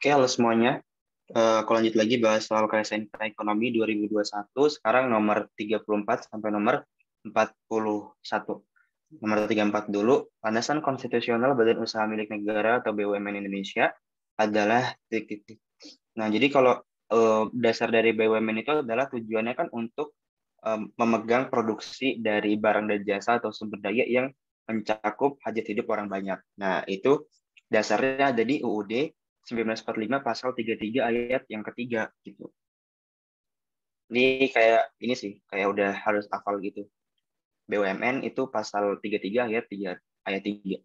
Oke, halo semuanya. Aku lanjut lagi bahas soal KSNK Ekonomi 2021. Sekarang nomor 34 sampai nomor 41. Nomor 34 dulu. Landasan konstitusional Badan Usaha Milik Negara atau BUMN Indonesia adalah titik-titik. Nah, jadi kalau dasar dari BUMN itu adalah tujuannya kan untuk memegang produksi dari barang dan jasa atau sumber daya yang mencakup hajat hidup orang banyak. Nah, itu dasarnya ada di UUD 1945 pasal 33 ayat yang ketiga gitu. Ini kayak ini sih, kayak udah harus hafal gitu. BUMN itu pasal 33 ayat 3 ayat 3.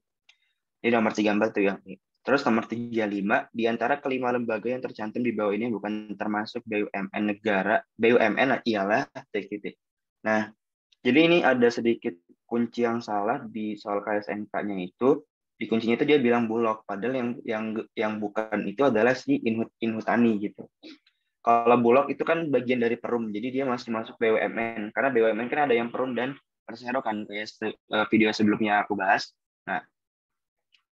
Ini nomor 34 tuh yang ini. Terus nomor 35, di antara kelima lembaga yang tercantum di bawah ini bukan termasuk BUMN negara. BUMN ialah titik-titik. Nah, jadi ini ada sedikit kunci yang salah di soal KSNK-nya itu. Di kuncinya itu dia bilang Bulog, padahal yang bukan itu adalah si Inhutani gitu. Kalau Bulog itu kan bagian dari Perum, jadi dia masih masuk BUMN. Karena BUMN kan ada yang Perum dan Persero kan, kayak video sebelumnya aku bahas. Nah,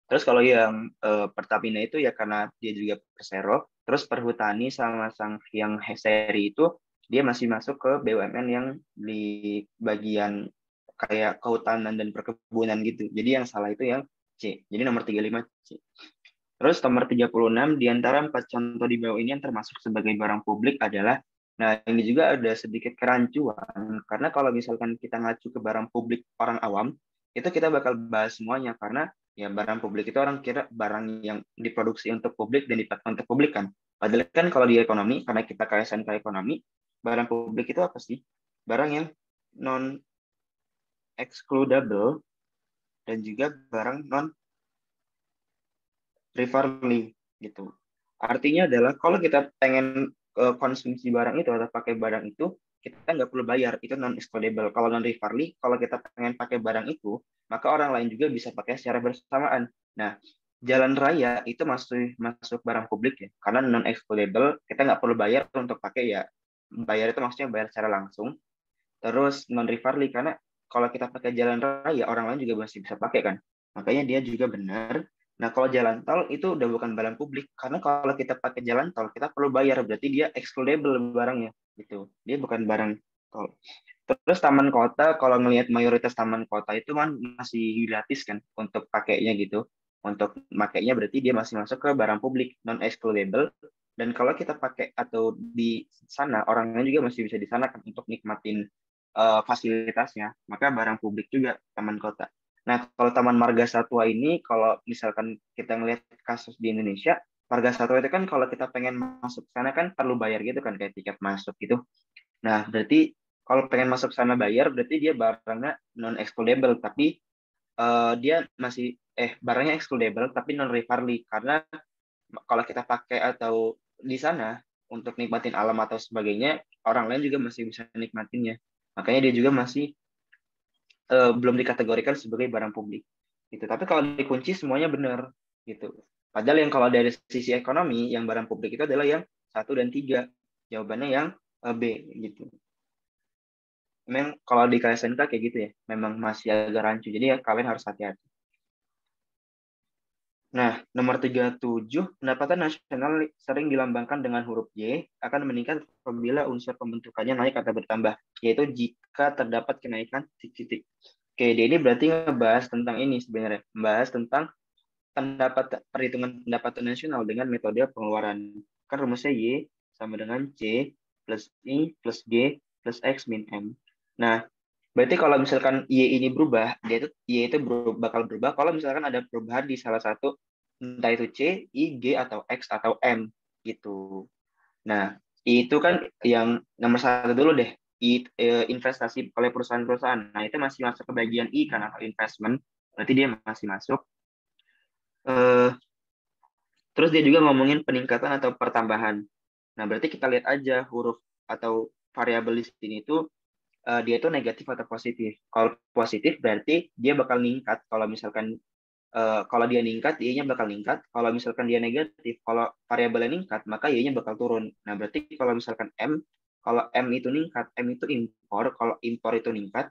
terus kalau yang Pertamina itu ya karena dia juga Persero, terus Perhutani sama yang Seri itu dia masih masuk ke BUMN yang di bagian kayak kehutanan dan perkebunan gitu. Jadi yang salah itu yang C. Jadi nomor 35 C. Terus nomor 36 di antara empat contoh di bawah ini yang termasuk sebagai barang publik adalah, nah ini juga ada sedikit kerancuan karena kalau misalkan kita ngacu ke barang publik orang awam itu kita bakal bahas semuanya karena ya barang publik itu orang kira barang yang diproduksi untuk publik dan dipakai untuk publik kan. Padahal kan kalau di ekonomi karena kita KSNK ekonomi, barang publik itu apa sih? Barang yang non excludable dan juga barang non rivalry gitu. Artinya adalah kalau kita pengen konsumsi barang itu atau pakai barang itu, kita nggak perlu bayar, itu non excludable. Kalau non rivalry, kalau kita pengen pakai barang itu, maka orang lain juga bisa pakai secara bersamaan. Nah, jalan raya itu masuk masuk barang publik ya, karena non excludable, kita nggak perlu bayar untuk pakai ya. Bayar itu maksudnya bayar secara langsung. Terus non rivalry karena kalau kita pakai jalan raya, orang lain juga masih bisa pakai kan. Makanya dia juga benar. Nah, kalau jalan tol itu udah bukan barang publik karena kalau kita pakai jalan tol kita perlu bayar, berarti dia excludable barangnya gitu. Dia bukan barang tol. Terus taman kota, kalau ngelihat mayoritas taman kota itu kan masih gratis kan untuk pakainya gitu. Untuk makainya berarti dia masih masuk ke barang publik non excludable. Dan kalau kita pakai atau di sana orangnya juga masih bisa di sana kan untuk nikmatin fasilitasnya, maka barang publik juga taman kota. Nah, kalau Taman Marga Satwa ini, kalau misalkan kita ngelihat kasus di Indonesia, Marga Satwa itu kan kalau kita pengen masuk sana kan perlu bayar gitu kan, kayak tiket masuk gitu. Nah, berarti kalau pengen masuk sana bayar, berarti dia barangnya non excludable, tapi dia masih barangnya excludable tapi non rivalry karena kalau kita pakai atau di sana untuk nikmatin alam atau sebagainya, orang lain juga masih bisa nikmatinnya. Makanya dia juga masih belum dikategorikan sebagai barang publik. Gitu. Tapi kalau dikunci semuanya benar gitu. Padahal yang kalau dari sisi ekonomi yang barang publik itu adalah yang 1 dan 3. Jawabannya yang B gitu. Memang kalau di KSNK kayak gitu ya, memang masih agak rancu. Jadi ya kalian harus hati-hati. Nah, nomor 37, pendapatan nasional sering dilambangkan dengan huruf Y akan meningkat apabila unsur pembentukannya naik atau bertambah, yaitu jika terdapat kenaikan titik-titik. Oke, dia ini berarti ngebahas tentang ini sebenarnya, membahas tentang perhitungan pendapatan nasional dengan metode pengeluaran. Kan rumusnya Y sama dengan C plus I plus G plus X min M. Nah, berarti kalau misalkan Y ini berubah, Y itu bakal berubah kalau misalkan ada perubahan di salah satu, entah itu C, I, G, atau X, atau M, gitu. Nah, I itu kan yang nomor satu dulu deh, investasi oleh perusahaan-perusahaan. Nah, itu masih masuk ke bagian I kan, atau investment, berarti dia masih masuk. Eh, Terus dia juga ngomongin peningkatan atau pertambahan. Nah, berarti kita lihat aja huruf atau variabel di sini itu dia itu negatif atau positif. Kalau positif berarti dia bakal ningkat. Kalau dia ningkat, y-nya bakal ningkat. Kalau misalkan dia negatif, kalau variabelnya ningkat, maka y-nya bakal turun. Nah, berarti kalau misalkan kalau M itu ningkat, M itu impor. Kalau impor itu ningkat,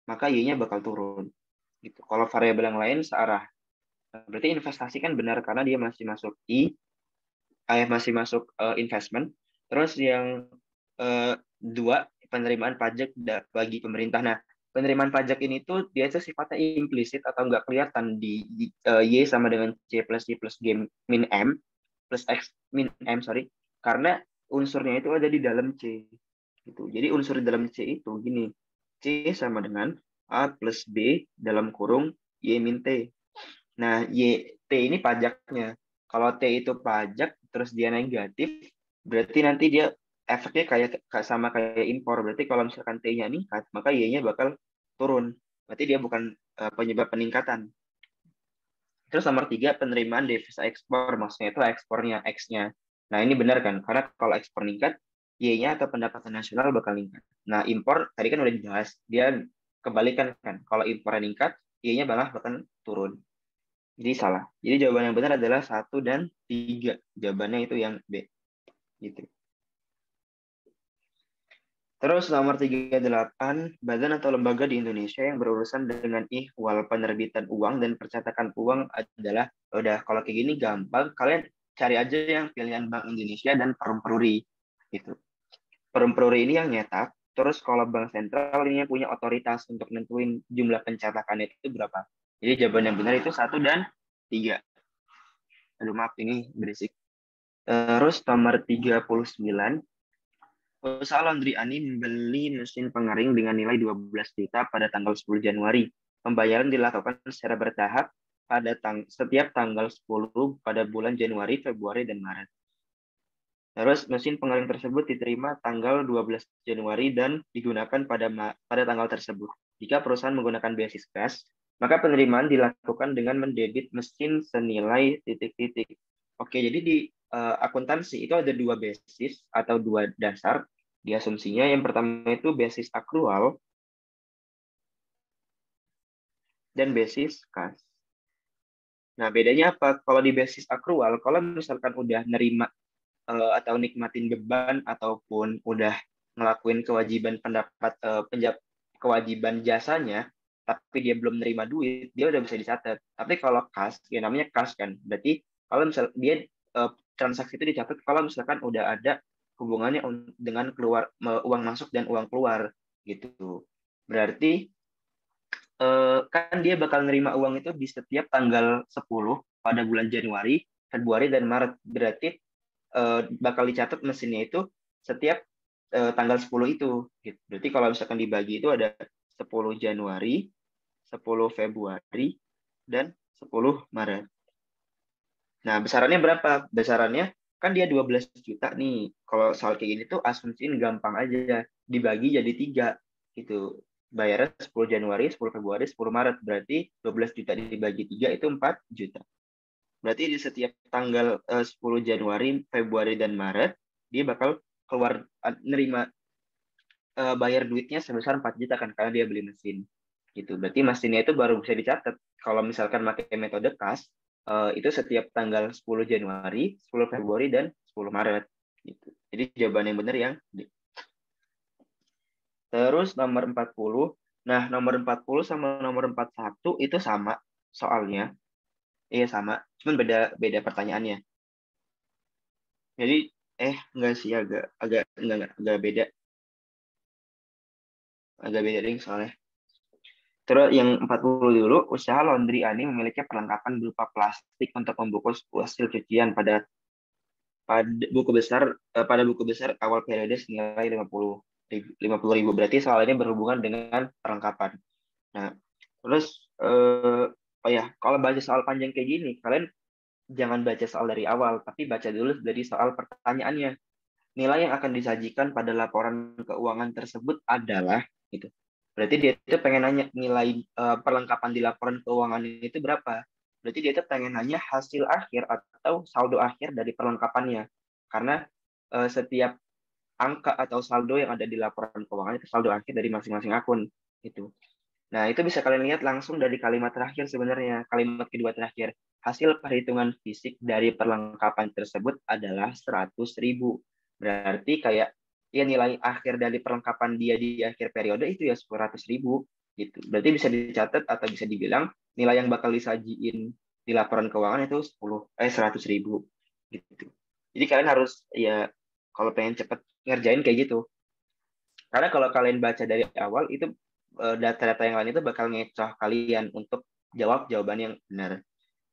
maka y-nya bakal turun. Gitu. Kalau variabel yang lain searah. Berarti investasi kan benar karena dia masih masuk masih masuk investment. Terus yang dua, penerimaan pajak bagi pemerintah. Nah, penerimaan pajak ini tuh dia itu sifatnya implisit atau nggak kelihatan di Y sama dengan C plus G min M plus X min M, sorry. Karena unsurnya itu ada di dalam C. Gitu. Jadi unsur di dalam C itu gini, C sama dengan A plus B dalam kurung Y min T. Nah, T ini pajaknya. Kalau T itu pajak, terus dia negatif, berarti nanti dia efeknya sama kayak impor. Berarti kalau misalkan T-nya meningkat, maka Y-nya bakal turun. Berarti dia bukan penyebab peningkatan. Terus nomor 3, penerimaan devisa ekspor. Maksudnya itu ekspornya, X-nya. Nah, ini benar kan? Karena kalau ekspor meningkat, Y-nya atau pendapatan nasional bakal meningkat. Nah, impor tadi kan udah dibahas. Dia kebalikan kan. Kalau impor meningkat, Y-nya bakal turun. Jadi salah. Jadi jawaban yang benar adalah 1 dan 3. Jawabannya itu yang B. Gitu. Terus nomor 38, badan atau lembaga di Indonesia yang berurusan dengan ihwal penerbitan uang dan percetakan uang adalah, udah kalau kayak gini gampang, kalian cari aja yang pilihan Bank Indonesia dan Perum Peruri. Gitu. Perum Peruri ini yang nyetak, terus kalau Bank Sentral ini yang punya otoritas untuk nentuin jumlah pencetakan itu berapa. Jadi jawaban yang benar itu 1 dan 3. Aduh maaf ini berisik. Terus nomor 39, usaha Laundry Ani membeli mesin pengering dengan nilai 12 juta pada tanggal 10 Januari. Pembayaran dilakukan secara bertahap pada setiap tanggal 10 pada bulan Januari, Februari, dan Maret. Terus mesin pengering tersebut diterima tanggal 12 Januari dan digunakan pada tanggal tersebut. Jika perusahaan menggunakan basis gas, maka penerimaan dilakukan dengan mendebit mesin senilai titik-titik. Oke, jadi di akuntansi itu ada 2 basis atau 2 dasar di asumsinya. Yang pertama itu basis akrual dan basis kas. Nah, bedanya apa? Kalau di basis akrual, kalau misalkan udah nerima atau nikmatin beban ataupun udah ngelakuin kewajiban kewajiban jasanya, tapi dia belum nerima duit, dia udah bisa dicatat. Tapi kalau kas, ya namanya kas kan, berarti kalau misal dia transaksi itu dicatat kalau misalkan udah ada hubungannya dengan uang masuk dan uang keluar gitu. Berarti kan dia bakal nerima uang itu di setiap tanggal 10 pada bulan Januari, Februari, dan Maret. Berarti bakal dicatat mesinnya itu setiap tanggal 10 itu. Gitu. Berarti kalau misalkan dibagi itu ada 10 Januari, 10 Februari, dan 10 Maret. Nah, besarannya berapa? Besarannya kan dia 12 juta nih. Kalau soal kayak gini tuh asumsiin gampang aja. Dibagi jadi 3. Gitu. Bayarnya 10 Januari, 10 Februari, 10 Maret. Berarti 12 juta dibagi 3 itu 4 juta. Berarti di setiap tanggal 10 Januari, Februari, dan Maret, dia bakal keluar nerima bayar duitnya sebesar 4 juta kan karena dia beli mesin. Gitu. Berarti mesinnya itu baru bisa dicatat. Kalau misalkan pakai metode kas, itu setiap tanggal 10 Januari, 10 Februari, dan 10 Maret. Gitu. Jadi jawaban yang benar yang D. Terus nomor 40. Nah, nomor 40 sama nomor 41 itu sama soalnya. Iya sama, cuman beda pertanyaannya. Jadi enggak sih agak agak enggak agak beda. Agak beda ding soalnya. Terus yang 40 dulu, usaha laundry Ani memiliki perlengkapan berupa plastik untuk membungkus hasil cucian pada buku besar awal periode senilai 50 ribu. Berarti soal ini berhubungan dengan perlengkapan. Nah, terus oh ya, kalau baca soal panjang kayak gini, kalian jangan baca soal dari awal, tapi baca dulu dari soal pertanyaannya. Nilai yang akan disajikan pada laporan keuangan tersebut adalah gitu. Berarti dia itu pengen nanya nilai perlengkapan di laporan keuangan itu berapa. Berarti dia itu pengen nanya hasil akhir atau saldo akhir dari perlengkapannya. Karena setiap angka atau saldo yang ada di laporan keuangan itu saldo akhir dari masing-masing akun gitu. Nah, itu bisa kalian lihat langsung dari kalimat terakhir sebenarnya. Kalimat kedua terakhir. Hasil perhitungan fisik dari perlengkapan tersebut adalah 100.000. Berarti kayak ya nilai akhir dari perlengkapan dia di akhir periode itu ya 100.000 gitu. Berarti bisa dicatat atau bisa dibilang nilai yang bakal disajiin di laporan keuangan itu 100.000 gitu. Jadi kalian harus ya kalau pengen cepet ngerjain kayak gitu. Karena kalau kalian baca dari awal itu data-data yang lain itu bakal ngecoh kalian untuk jawab jawaban yang benar.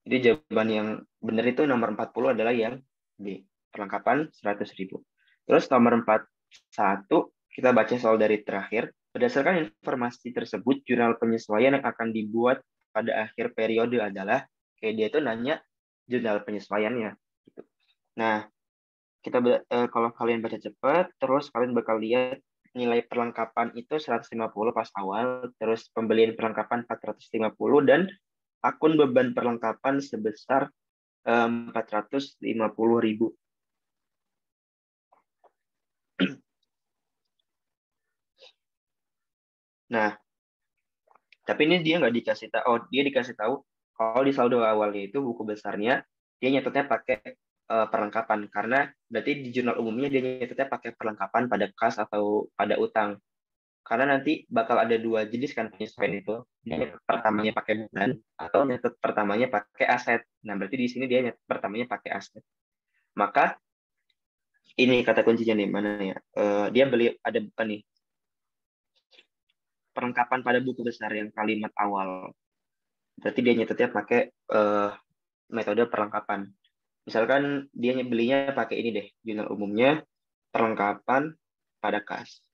Jadi jawaban yang benar itu nomor 40 adalah yang B, perlengkapan 100.000. Terus nomor 41 kita baca soal dari terakhir. Berdasarkan informasi tersebut, jurnal penyesuaian yang akan dibuat pada akhir periode adalah, kayak dia itu nanya jurnal penyesuaiannya. Gitu. Nah, kalau kalian baca cepat, terus kalian bakal lihat nilai perlengkapan itu 150 pas awal, terus pembelian perlengkapan 450, dan akun beban perlengkapan sebesar 450.000. Nah, tapi ini dia nggak dikasih tahu. Oh, dia dikasih tahu kalau di saldo awalnya itu buku besarnya dia nyatetnya pakai perlengkapan, karena berarti di jurnal umumnya dia nyatetnya pakai perlengkapan pada kas atau pada utang. Karena nanti bakal ada dua jenis kan penyesuaian itu. Dia nyatet pertamanya pakai beban atau nyatet pertamanya pakai aset. Nah, berarti di sini dia nyatet pertamanya pakai aset. Maka ini kata kuncinya nih, mana ya? Dia beli ada apa nih? Perlengkapan pada buku besar yang kalimat awal. Berarti dia nyatetnya pakai metode perlengkapan. Misalkan dia belinya pakai ini deh, jurnal umumnya perlengkapan pada kas.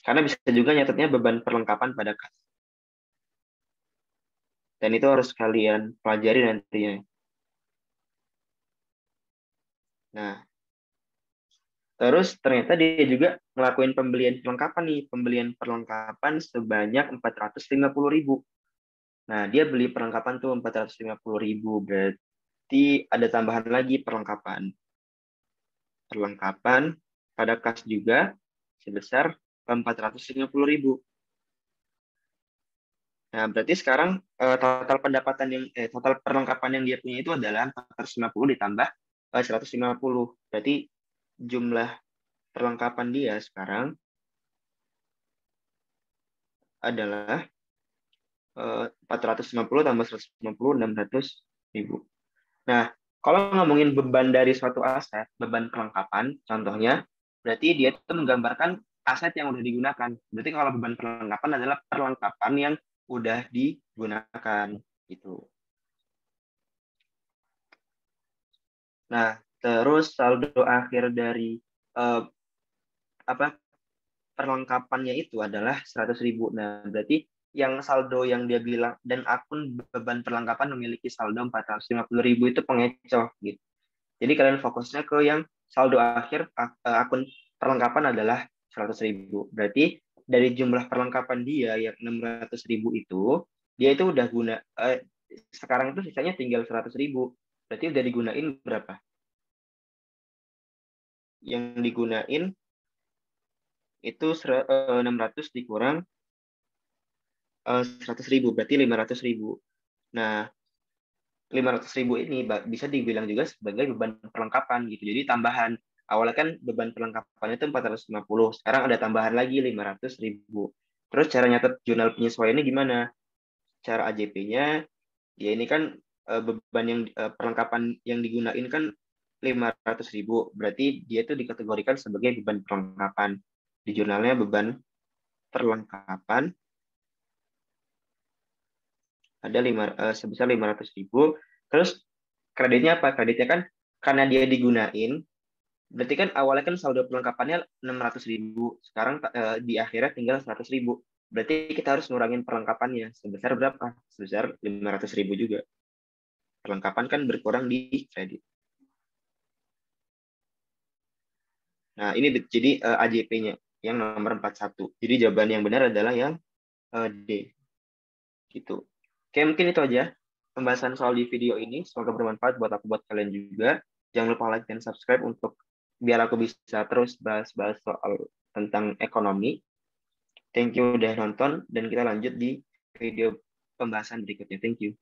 Karena bisa juga nyatetnya beban perlengkapan pada kas. Dan itu harus kalian pelajari nantinya. Nah, terus ternyata dia juga ngelakuin pembelian perlengkapan nih, pembelian perlengkapan sebanyak 450.000. Nah, dia beli perlengkapan tuh 450.000, berarti ada tambahan lagi perlengkapan. Perlengkapan pada kas juga sebesar 450.000. Nah, berarti sekarang total perlengkapan yang dia punya itu adalah 450 ditambah 150. Berarti jumlah perlengkapan dia sekarang adalah 450 tambah 150, 600.000. Nah, kalau ngomongin beban dari suatu aset, beban perlengkapan, contohnya, berarti dia itu menggambarkan aset yang udah digunakan. Berarti kalau beban perlengkapan adalah perlengkapan yang udah digunakan. Gitu. Nah, terus saldo akhir dari eh, apa perlengkapannya itu adalah 100.000. Nah, berarti yang saldo yang dia bilang dan akun beban perlengkapan memiliki saldo 450.000 itu pengecoh gitu. Jadi kalian fokusnya ke yang saldo akhir akun perlengkapan adalah 100.000. Berarti dari jumlah perlengkapan dia yang 600.000 itu, dia itu udah sekarang itu sisanya tinggal 100.000. Berarti udah digunain berapa? Yang digunain itu 600 dikurang 100.000, berarti 500.000. Nah, 500.000 ini bisa dibilang juga sebagai beban perlengkapan gitu. Jadi tambahan. Awalnya kan beban perlengkapannya itu 450, sekarang ada tambahan lagi 500.000. Terus cara nyatet jurnal penyesuaiannya gimana? Cara AJP-nya, ya ini kan beban yang perlengkapan yang digunain kan 500.000, berarti dia itu dikategorikan sebagai beban perlengkapan. Di jurnalnya beban perlengkapan ada sebesar 500.000. Terus kreditnya apa? Kreditnya kan karena dia digunain, berarti kan awalnya kan saldo perlengkapannya 600.000, sekarang di akhirnya tinggal 100.000. Berarti kita harus ngurangin perlengkapannya sebesar berapa? Sebesar 500.000 juga. Perlengkapan kan berkurang di kredit. Nah, ini jadi AJP-nya yang nomor 41. Jadi jawaban yang benar adalah yang D. Gitu. Oke, mungkin itu aja pembahasan soal di video ini. Semoga bermanfaat buat aku, buat kalian juga. Jangan lupa like dan subscribe untuk biar aku bisa terus bahas-bahas soal tentang ekonomi. Thank you udah nonton, dan kita lanjut di video pembahasan berikutnya. Thank you.